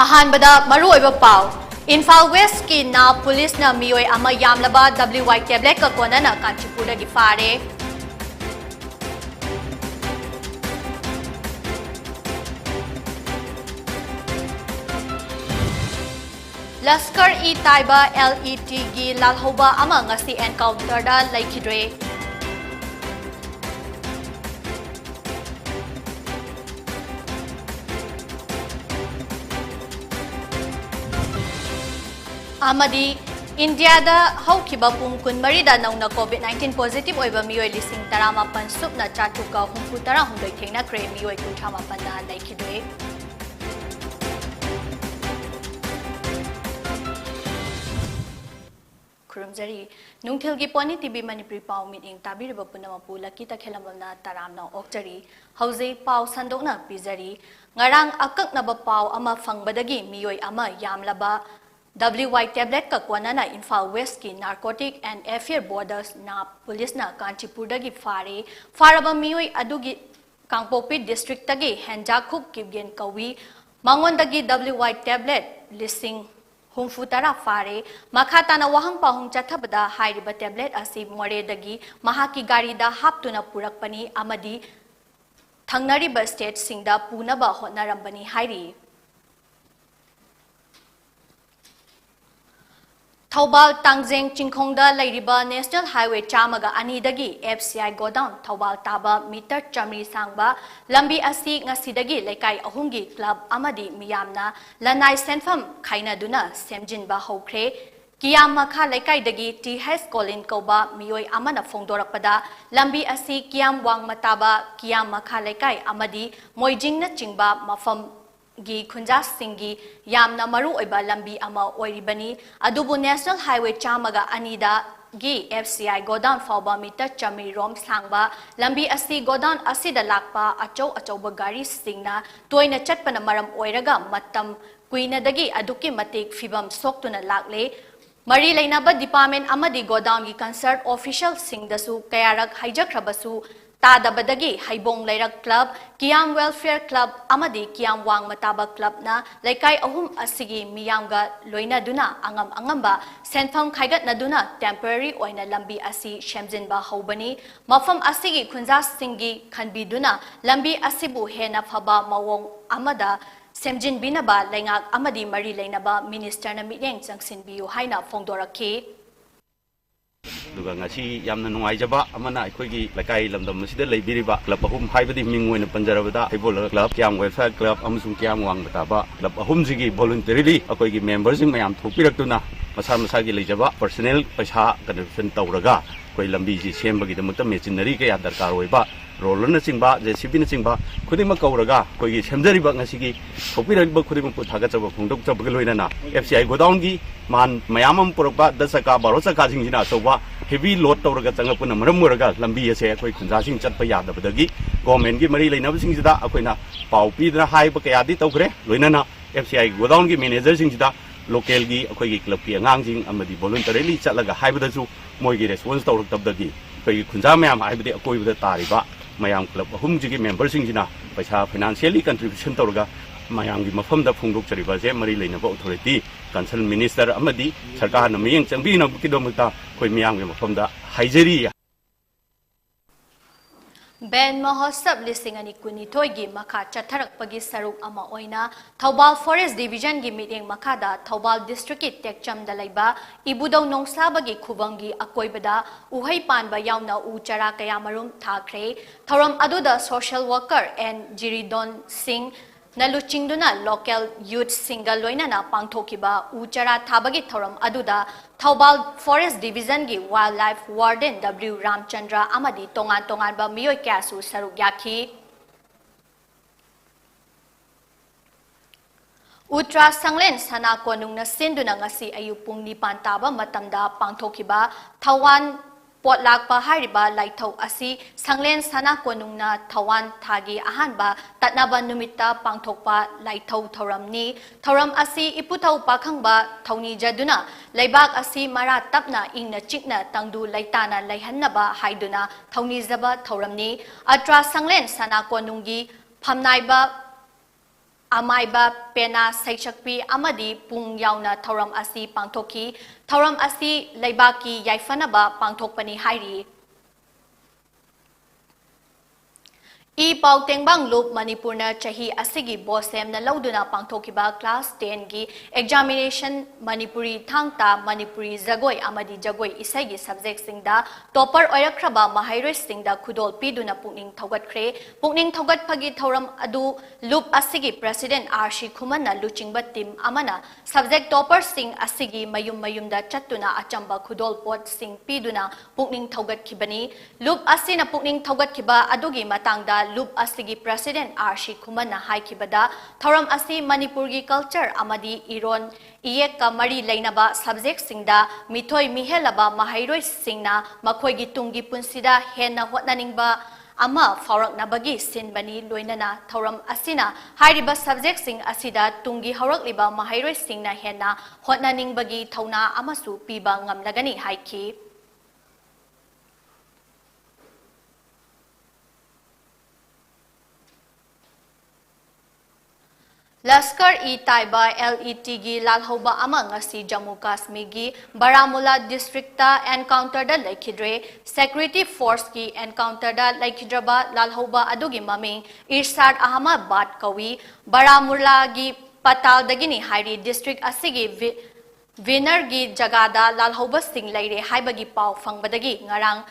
अहानबदा मरुओइबा पाव Imphal waste की ना police ना मियोय अमा यामलबा WY टेबलेट का कोनना कांचीपुर की फारे लश्कर ई ताइबा LET की लालहोबा अमा ngasi एनकाउंटर दा लैखिद्रे अमदी इंडिया दा हौखिबा पुंग कुनमरी दा नौना COVID-19 पॉजिटिव ओइबा मियोय लिसिंग 18 सुपना चाटुका हुंफु 19 थेंगना क्रे मियोय 38 ना लैखिद्रे खुरमजरी नुंगथेल की pony TV Manipuri pav meeting ताबिरबा पुनमपु lucky तखेलंबमना तारामना ओक्चरी हौजे pav संदोकना पिजरी ngarang akaknaba paw ama fangbadagi miyoy ama yamlaba WY tablet ka kwanana Imphal West ki Narcotic and Affair Borders na police na Kanchipur dagi faraba miyoy adugi Kangpopi district tagi Henjakhuk kibgen kawi mangon dagi WY tablet listing humfutara fare makhatana wahang pahung chathabada hairiba tablet asi more dagi mahaki gari da haptuna purakpani amadi thangnariba state singda punaba hotnarambani hairi Thobal Tangjeng Chingkhongda Lairiba National Highway Chamaga Anidagi FCI Godown Thobal Taba Meter Chamri Sangba Lambi Asi Ngasidagi Lekai Ahungi Club Amadi Miyamna Lanai Senfam Kaina Duna Semjinba Hokre Kiyam Makha Lekai Dagi TH Colin Koba Miyoy Amana Fongdorakpada Lambi Asi Kiyam Wang Mataba Kiyam Makha Lekai Amadi Moijing na Chingba Mafam gi khunja singi yamna maru oiba lambi ama oiribani adubu National Highway chamaga anida gi FCI godown fawba meter chami rom sangba lambi asi godown asida lakpa achauba gari singna toina chatpana maram oiraga matam kuina dagi aduki matik fibam soktuna lakle mari leinaba department amadi godown gi concert official singdasu kayarak haijakrabasu Tadabadagi Haibong Lairak Club, Kiam Welfare Club, Amadi Kiam Wang Mataba Club na Laikai Ahum Asigi Miyamga Loina Duna Angam Angamba, Senfam Kaigat Naduna, temporary Oina Lambi Asi Shemjinba Hobani, Mafam Asigi Kunza Singi Kanbi Duna, Lambi Asibu Hena Faba Mawong Amada, Semjin Binaba, Langak Amadi Mari Lainaba, Minister na Miyang Sangsin Biu Haina Fongdoraki. Duga ngasi yamna nungaijaba amana aikoigi lakai lamdam masida leibiriba club ahum haibadi mingoi na panjarabada haibol club Kiam Welfare Club amasung Kiam Wang Mataba club ahum jigi voluntarily akoigi members jing mayam thopirakuna masa masagi leijaba personnel paisa contribution tawraga koi lambi ji sembagi damakta machinery ke darkar oiba roller na chingba JCB na chingba khudima kauraga koigi semjariba ngasigi thopirariba khudima puthaga chaba phungdok chaba loina na FCI godown gi man mayamam purba 10 saka 12 saka jingjina soba heavy load tawraga changapuna maram muraga lambi ase koi khunja sing chatpa yadabadagi government gi mari leinab singsida akoina pau pidra haiba kayadi tawkre loina na FCI godown gi manager singsida local gi akoigi club ki angang jing amadi voluntarily chatlaga haibadasu moigi response tawrak tabdagi koi khunja mayam haibadi akoibada tariba mayam club ahum jigi members singina paisa financially contribution tawraga mayam gi mafamda phungdok chariba je mari leinaba authority concern minister amadi sarkar na miyang changbi na kidomta koi mayam gi mafamda haijari Ben Mahosab listing ani kunithoy gi makha chatharak pagi saruk ama oina Thobal Forest Division gi meeting makada Thobal District ki Tekcham dalaiba ibudau nongsaba gi khubang gi akoibada uhai panba yauna u chara kaya marum thakre thoram aduda social worker and Jiridon Singh Naluchingduna local youth single loina na pangthokiba uchara thabagi thoram aduda Thobal Forest Division gi wildlife warden W Ramchandra amadi tongan ba miyoy kyasu saruk yakhi Utra Sanglen sana konung na sinduna ngasi ayupung nipan taba matamda pangthokiba Thawan Potlak pa hariba laithau asi Sanglen sana konung na Thawan thagi ahanba tatnaba numita pangthokpa laithau thoram asi iputau pakhangba thawni jaduna laibak asi mara tapna ingna chikna tangdu laitana laihannaba haiduna thawni zaba thoramni Atra Sanglen sana konunggi phamnaiba Amaiba Pena Saichakpi Amadi Pung Yauna Thoram Asi Pangtoki Thoram Asi Laibaki Yaifanaba Pangtokpani Hairi Pau Tengbang Loop Manipurna Chahi Asigi Bosem na Lauduna Pangtokiba Class 10 gi Examination Manipuri Thangta Manipuri Zagoi Amadi Jagoi Isagi Subject Singda Topper Oyakraba Mahairoi Singda Kudol Piduna Pungning Thogat Kre Pungning Thogat Pagi Thoram Adu Loop Asigi President Arshi Khumana Luchingba Team Amana Subject Topper Sing Asigi Mayumda Chatuna Achamba Kudol Pot Sing Piduna Pungning Thogat Kibani Loop Asina Pungning Thogat Kiba Adugi Matangda Loop Asigi President Arshi Khumana Haikibada Thoram Asi Manipuri Culture Amadi Iron Iyeka Mari Lainaba Subject Singda Mithoi Mihelaba Mahairoi Singna Makoigi Tungi Punsida Hena Hotnaningba Ama Fauraknabagi Sinbani Loinana Thoram Asina Hairiba Subject Sing Asida Tungi Haurakliba Mahairoi Singna Hena Hotnaningbagi Thauna Amasu Piba Ngamnagani Haiki Laskar-e-Taiba LET gi lalhoba amang ngasi Jammu Kashmir gi Baramulla district ta encounter da laikhidre security force ki encounter da laikhidraba lalhoba adugi maming Irshad Ahmad kawi Baramulla gi patal dagini hairi district asigi winner gi jagada lalhoba sing laire haibagi pau fangbadagi ngarang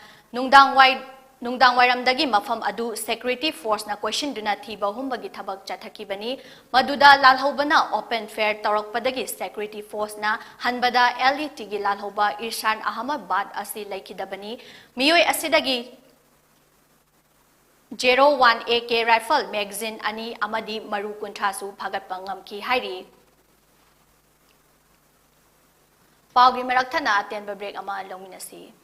Nungdang Wairamdagi Mafam Adu Security Force na question duna thiba humbagi thabak chathakibani maduda lalhobana open fair tarakpadagi Security Force na hanbada LET gi lalhoba Irshad Ahmad asi laikidabani miyoi asidagi 01 AK rifle magazine ani amadi maru kuntrasu phagatpa ngamki hairi pawgi maraktana atenba break ama lominasi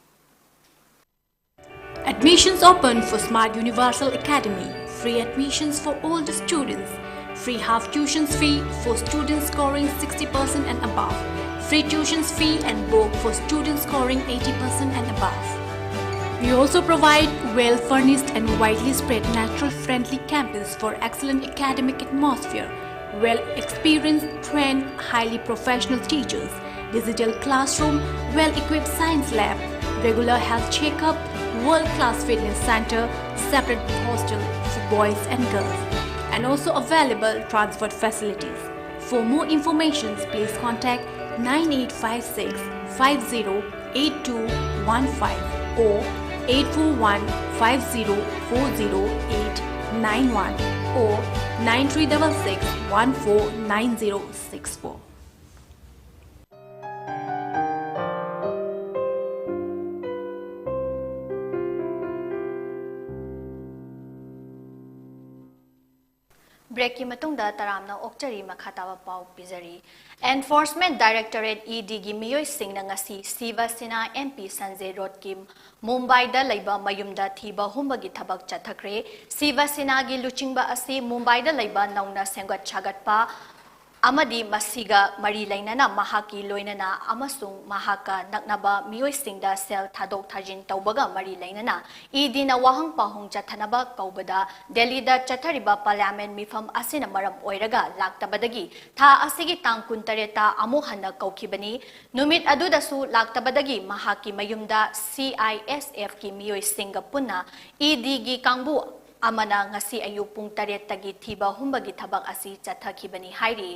Admissions open for Smart Universal Academy. Free admissions for all the students. Free half tuition fee for students scoring 60% and above. Free tuition fee and book for students scoring 80% and above. We also provide well-furnished and widely spread natural-friendly campus for excellent academic atmosphere, well-experienced, trained, highly professional teachers, digital classroom, well-equipped science lab, regular health checkup, world-class fitness center, separate hostel for boys and girls, and also available transport facilities. For more information, please contact 9856 508215 or 841 5040 or 9366 149064. Break ki matungda taramna okchari makhataba pau pizari Enforcement Directorate ED gi miyoi singna ngasi Siva Sena MP Sanjay Road Kim Mumbai da laiba mayumda thiba humbagi thabak chathakre Siva Sena gi luchingba asi Mumbai da laiba nauna sengat chagatpa amadi masiga mari lainana mahaki loinana amasung mahaka naknaba miyoi singda sel thadok thajin taubaga mari lainana idina wahang pahung chathanaba kaubada Delhi da chathariba parliament mifam asina maram oiraga laktabadagi tha asigi tang kuntareta amu hanna kaukibani numit aduda su laktabadagi mahaki mayumda CISF ki miyoi singa punna gi kangbu amana ngasi ayuk pung taret tagi thiba humbagi thabak asi chathakibani hairi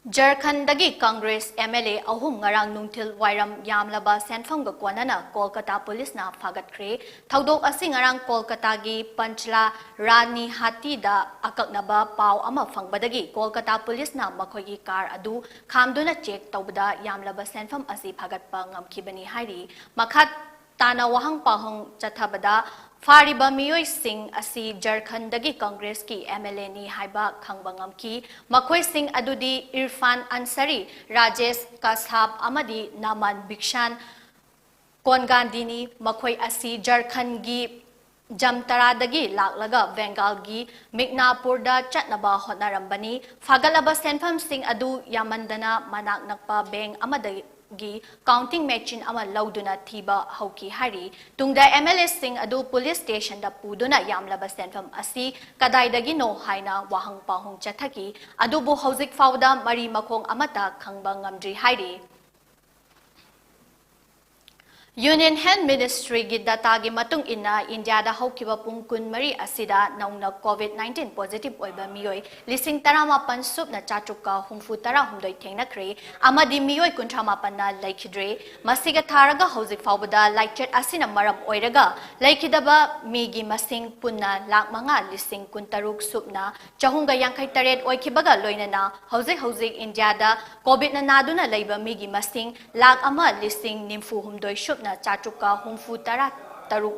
Jharkhandagi Congress MLA ahum ngarang nungthil wairam yamlaba senfamga kwanana Kolkata police na phagatkre thaudok asi ngarang Kolkata gi Panchla Rani Hati da akaknaba pau ama fangbadagi Kolkata police na makhoigi car adu khamduna check tawbada yamlaba senfam asi phagatpa ngamkhibani hairi makhat tana wahang pahong chathabada Fariba miyoi sing asi Jharkhandagi Congress ki MLA ni haiba khangbangam ki makhoi sing adudi Irfan Ansari Rajesh Kasab amadi Naman Bikshan Kongandini makhoi asi Jharkhand gi Jamtaradagi laklaga Bengal gi Mignapur da chatnaba hotnarambani fagalaba senfam sing adu Yamandana manak nakpa beng gi counting machine ama lauduna thiba hauki hari tungda MLA sing adu police station da puduna yamlaba senfam asi kadaidagi no haina wahang pahung chathaki adu bu hauzik fawda mari makhong amata khangba ngamdri hari Union Health Ministry gi data gi matung ina India da haukiba pung kun mari asida nauna COVID-19 positive oiba miyoi lising tarama pan sup na chachuka humfu tara humdoi thengna kre amadi miyoi kunthama panna laikhidre masiga tharaga hauzik fawbada laikchet asina maram oiraga laikhidaba migi masing punna lak manga lising kuntaruk supna chahunga yankhai taret oikibaga loinana hauzik India da COVID na naduna leiba migi masing lak ama lising nimfu humdoi supna chachuka humfu tara taruk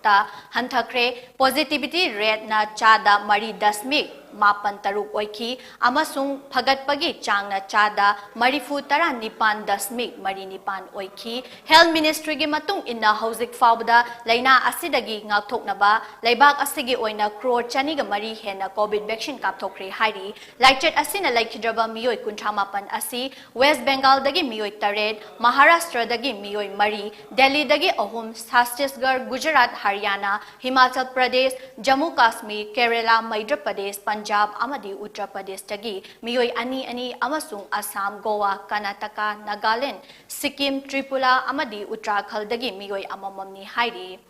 ta hanthakre positivity rate na chada mari dasmik mapan taruk oiki amasung phagatpagi changna chada marifu tara nipan dasmik mari nipan oiki Health Ministry gi matung inna hauzik fawda laina asidagi ngakthoknaba laibak asigi oina crore chani ga mari hena COVID vaccine kapthokre hairi laikchet asina laikhidraba miyoi kunthamapan asi West Bengal dagi miyoi taret Maharashtra dagi miyoi mari Delhi dagi ahum Chhattisgarh Gujarat Haryana Himachal Pradesh Jammu Kashmir Kerala Madhya Pradesh Punjab amadi Uttar Pradesh tagi miyoi ani amasung Assam Goa Karnataka Nagaland Sikkim Tripura amadi Uttarakhand dagi miyoi amamamni hairi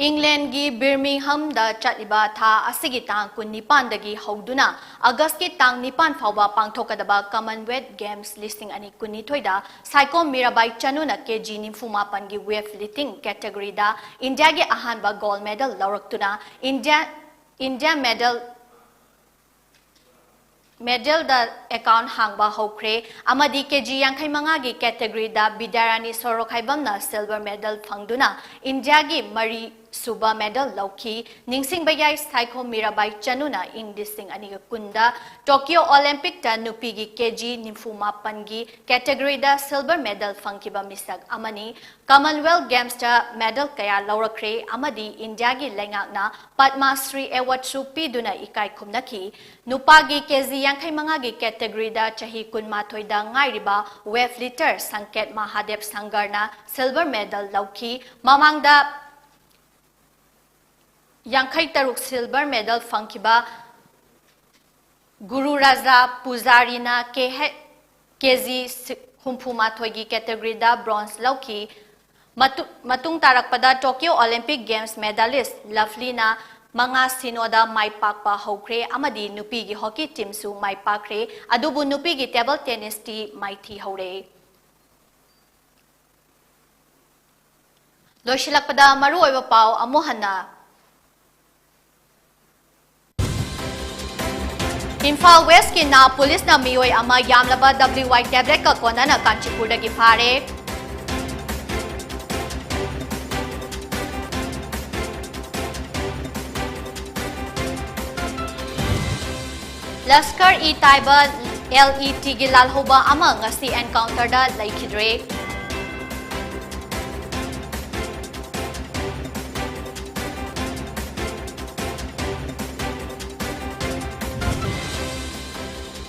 England gi Birmingham da chatiba tha asigi tang kun nipan dagi hauduna August ki tang nipan fawba pangthokadaba Commonwealth Games listing ani kunni thoida Saiko Mirabai Chanuna KG nimfuma pangi weightlifting category da India gi ahanba gold medal lawraktuna India medal da account hangba hokre amadi KG yankhai manga gi category da Bidarani Sorokhaibam na silver medal phangduna India gi mari Suba medal lauki ningsing bayai Saiko Mirabai Chanuna Listing aniga kunda Tokyo Olympic ta nupigi KG nimfuma pangi category da silver medal phangkiba misak amani Commonwealth Games ta medal kaya laurakre amadi India gi lengakna Padma Shri Award su piduna ikai khumnaki nupagi KG yankhai manga gi category da chahi kunmathoi da ngairiba weightlifter Sanket Mahadev Sangarna silver medal lauki mamangda Yankhai taruk silver medal phangkiba Guru Raja Pujarina KG humphuma thoigi category da bronze lauki matung tarakpada Tokyo Olympic Games medalist Lovelina manga sinoda mai pakpa hokre amadi nupigi hockey team su mai pakre adubu nupigi table tennis ti mai thi hore loshilakpada maru oiba pau amohana Imphal West ki na police na miyoi ama yamlaba WY tablet ka kona na Kanchipur dagi phare Laskar e Taiba LET gi lalhoba ama ngasi encounter da laikhidre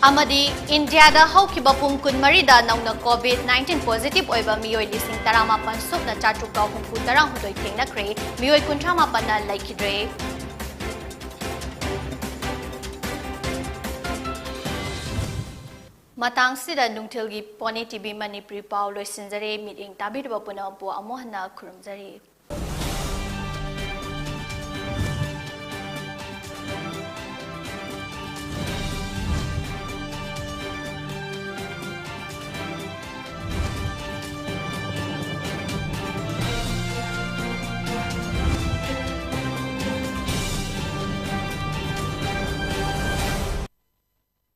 Amadi India da haukiba pung kun marida nauna COVID-19 positive oiba miyoi lising tarama pan sup na chachuka humfu tarang hudoi thengna kre miyoi kunthama panna laikhidre matang sida nungthilgi Pony TV Manipuri pau loisinjare meeting tabirba puna po amohana khurumjari